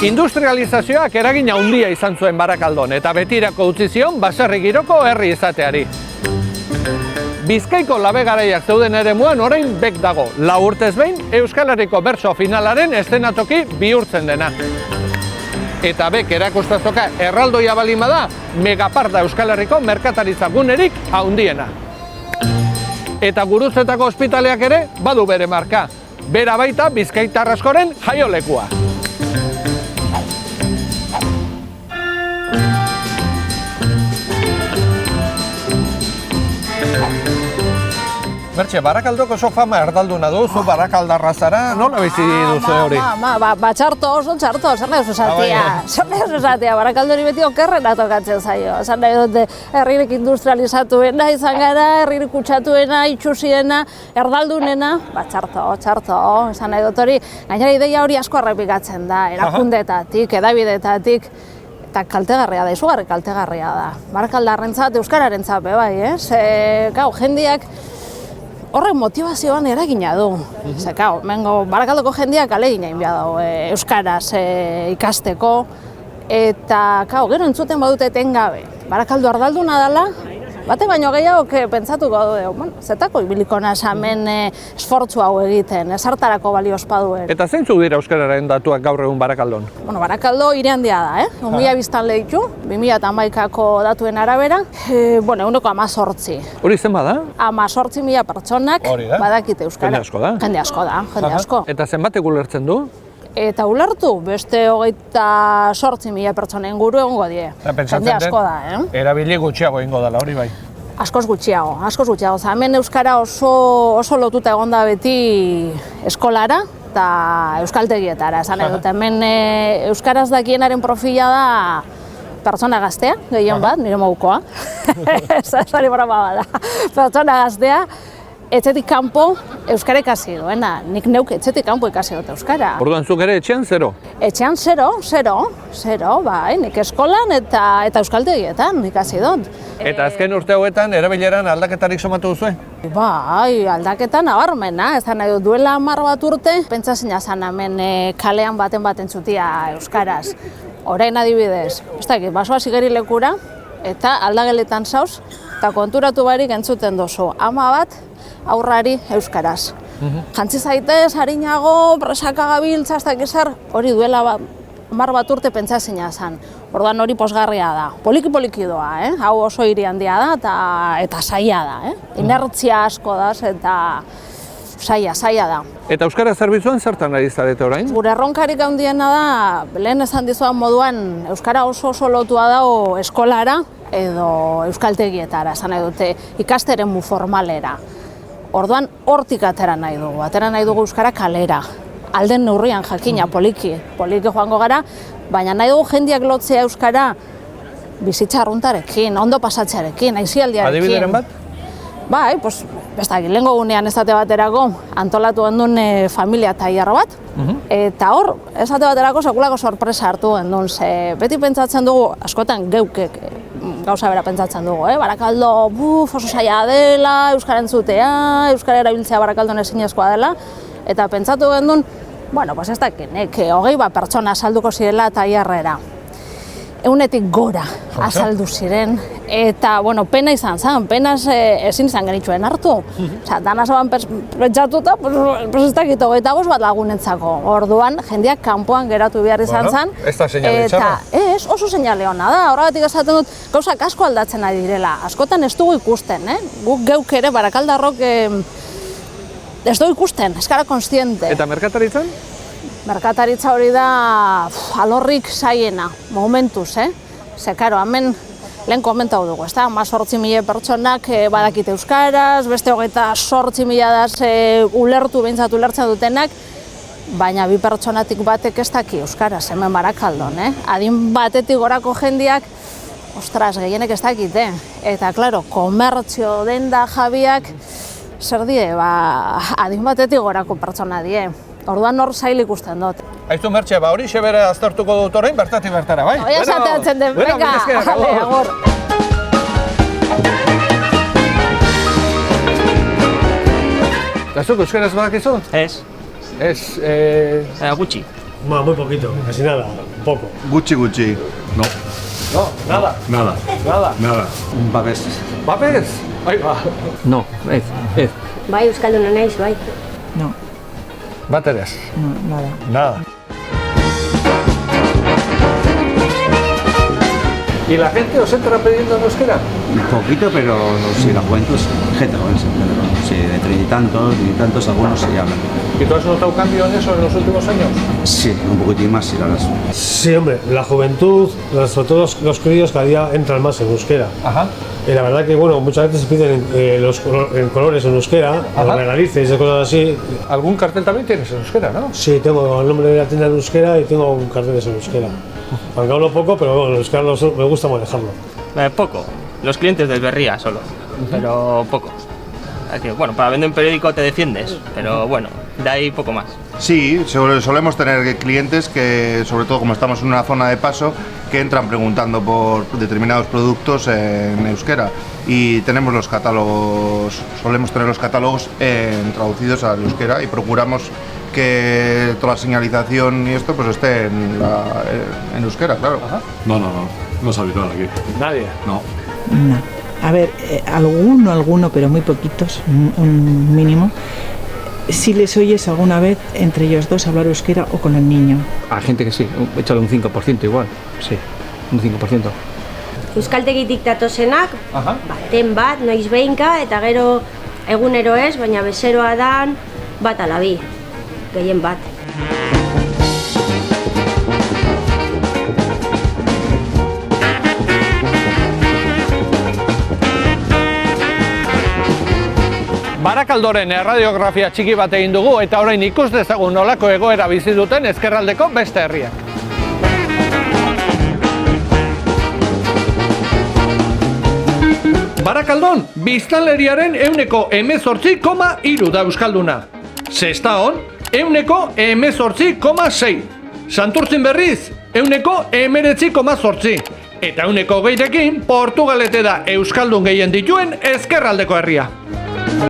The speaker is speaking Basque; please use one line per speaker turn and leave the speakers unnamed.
Industrializazioak eragin handia izan zuen Barakaldon eta betirako utzi zion baserri giroko herri izateari. Bizkaiko labe garaiak zeuden eremuan orain bek dago, 4 urtez behin Euskal Herriko bertso finalaren eszenatoki bihurtzen dena. Eta bek erakustazoka erraldoia balima da, megaparda Euskal Herriko merkataritza gunerik handiena. Eta Gurutzetako ospitaleak ere badu bere marka, bera baita bizkaitar askoren jaiolekua. Mertxe, Barakaldoko oso fama erdalduna du, zu Barakaldarra zara, nola bizi duzu hori?
Txarto, oso txarto, zer nahi oso esatia, Barakaldori beti okerrena tokatzen zaio. Esan nahi dute, herririk industrializatuena izan gara, herririk kutsatuena, itxusiena, erdaldunena, txarto, esan nahi dut hori, gainera ideia hori asko errepikatzen da, erakundetatik, edabidetatik, eta kaltegarria da, izugarri kaltegarria da. Barakaldarrentzat, euskararentzat be bai, jendiak horrek motivazioan eragina du. Barakaldoko jendeak alegina inbia dago euskaraz ikasteko, eta gero entzuten badute etengabe. Barakaldo ardalduna dela, bate baino gehiago pentsatuko du, zetako ibiliko naz hemen esfortzu hau egiten, esartarako baliozpa duen.
Eta zeintzuk dira euskararen datuak gaur egun Barakaldon?
Barakaldo hiri handia da, 1000 biztanle ditu, 2011ko datuen arabera, 18.
Hori zen bada?
18.000 pertsonak badakite euskara.
Jende asko da?
Jende asko.
Eta zenbatek ulertzen du?
Eta ulertu, beste 28.000 pertsona inguru egongo die. Jende asko da,
Erabili gutxiago egingo dela, hori bai?
Askoz gutxiago. Hemen euskara oso lotuta egon da beti eskolara eta euskaltegietara. Esan dut, hemen euskaraz dakienaren profila da pertsona gaztea, gehien bat, nire mogukoa. Zari broma bada. Pertsona gaztea, etxetik kanpo euskara ikasi duena. Nik neuk etxetik kanpo ikasi dut euskara.
Orduan zuk ere etxean zero?
Etxean zero, bai, nik eskolan eta euskaltegietan ikasi dut.
Eta azken urte hauetan erabileran aldaketarik somatu duzue?
Bai, aldaketan nabarmena, ez da nahi dut duela 10 bat urte, pentsazina zan hemen kalean baten zutia euskaraz. Orain adibidez, ez dakit, basoaz igerilekura eta aldageletan zauz, eta konturatu barik entzuten dozu, ama bat aurrari euskaraz. Jantzi zaitez, harinago, presaka gabiltza, ez dakit zer, hori duela 10 bat urte pentsazina zen. Orduan hori posgarria da. Poliki doa, hau oso hiri handia da eta saia da. Inertzia asko da eta saia da.
Eta euskara zerbitzuan zertan ari zarete orain?
Gure erronkarik handiena da, lehen esan dizuan moduan, euskara oso lotua dago eskolara edo euskaltegietara, esan nahi dute ikasteremu formalera. Orduan hortik atera nahi dugu euskara kalera. Alden neurrian jakina, poliki joango gara, baina nahi dugu jendeak lotzea euskara bizitza arruntarekin, ondo pasatzearekin, aizialdiarekin.
Adibideren bat?
Bai, lehengo gunean esate baterako antolatu gendun familia tailerro bat, eta hor, esate baterako sekulako sorpresa hartu gendun, beti pentsatzen dugu, askotan geukek gauza bera pentsatzen dugu, Barakaldo, oso zaila dela, euskara entzutea, euskara erabiltzea Barakaldon ezinezkoa dela, eta pentsatu gendun, ez dakinek, 20 pertsona salduko zirela tailerrera. 100-tik gora azaldu ziren, eta, pena izan zen, penaz ezin izan genitxuen hartu. Dana zaban pentsatuta, ez dakit 25 bat lagunentzako. Orduan, jendeak kanpoan geratu behar izan zen.
Ez da seinale txarra?
Ez, oso seinale hona da. Horregatik esaten dut, gauzak asko aldatzen ari direla. Askotan ez dugu ikusten, guk geuk ere, Barakaldarrok ez dugu ikusten, ez gara konstiente.
Eta merkataritzan?
Merkataritza hori da alorrik zaiena, momentuz, Ze, karo, hemen lehen komentau dugu, ez da? 18.000 pertsonak badakite euskaraz, beste 28.000 daz ulertu, behintzat ulertzen dutenak, baina 2 pertsonatik batek ez daki euskaraz, hemen Barakaldon, Adin batetik gorako jendiak, ostras, gehienek ez dakite. Eta, klaro, komertzio denda jabiak, zer die, adin batetik gorako pertsona die. Orduan hor zail ikusten dut.
Aizu Mertxe, hori xebere aztertuko dut orain, bertatik bertara, bai?
Oia esateatzen den, venga, agur.
Eta zuk euskaraz badakizu?
Ez.
Ez,
Gutxi. Bueno, muy poquito, casi nada, poco.
Gutxi.
No, nada.
Nada.
Nada.
Babes.
Babes? Ahí va.
No, ez.
Bai, euskalduna naiz, bai.
No,
Bateres.
no, nada.
Nada. ¿Y la gente os entra pidiendo en euskera?
Un poquito, pero sí, la juventud es gente joven, sí, de 30 y tantos, algunos sí hablan.
¿Y tú has notado cambio en eso en los últimos años?
Sí, un poquitín más, sí, la verdad.
Sí, hombre, la juventud, sobre todo los críos, cada día entran más en euskera.
Ajá.
Y la verdad que, bueno, muchas veces se piden en colores en euskera, o regalices y cosas así.
¿Algún cartel también tienes en euskera, no?
Sí, tengo el nombre de la tienda en euskera y tengo un carteles en euskera. Aunque hablo poco, pero bueno, el euskera me gusta manejarlo.
Poco. Los clientes del Berría solo, pero poco. Así que, bueno, para vender un periódico te defiendes, pero bueno, de ahí poco más.
Sí, solemos tener clientes que, sobre todo como estamos en una zona de paso, que entran preguntando por determinados productos en euskera. Y tenemos los catálogos, solemos tener los catálogos traducidos al euskera y procuramos que toda la señalización y esto pues esté en euskera, claro.
No es habitual aquí.
Nadie.
No.
No. A ver, alguno, pero muy poquitos, un mínimo. Si les oyes alguna vez entre ellos dos hablar euskera o con el niño.
Hay gente que sí, échale un 5% igual, sí, un 5%.
Euskaltegitik datozenak, baten bat, noiz behinka, eta gero egunero ez, baina bezeroa dan bat ala bi, gehien bat.
Barakaldoren erradiografia txiki bat egin dugu eta orain ikus dezagun nolako egoera bizi duten ezkerraldeko beste herriak. Barakaldon, biztanleriaren 18,3 da euskalduna. Sestaon, 18,6. Santurtzin berriz, 19,8. Eta 20rekin Portugalete da euskaldun gehien dituen ezkerraldeko herria.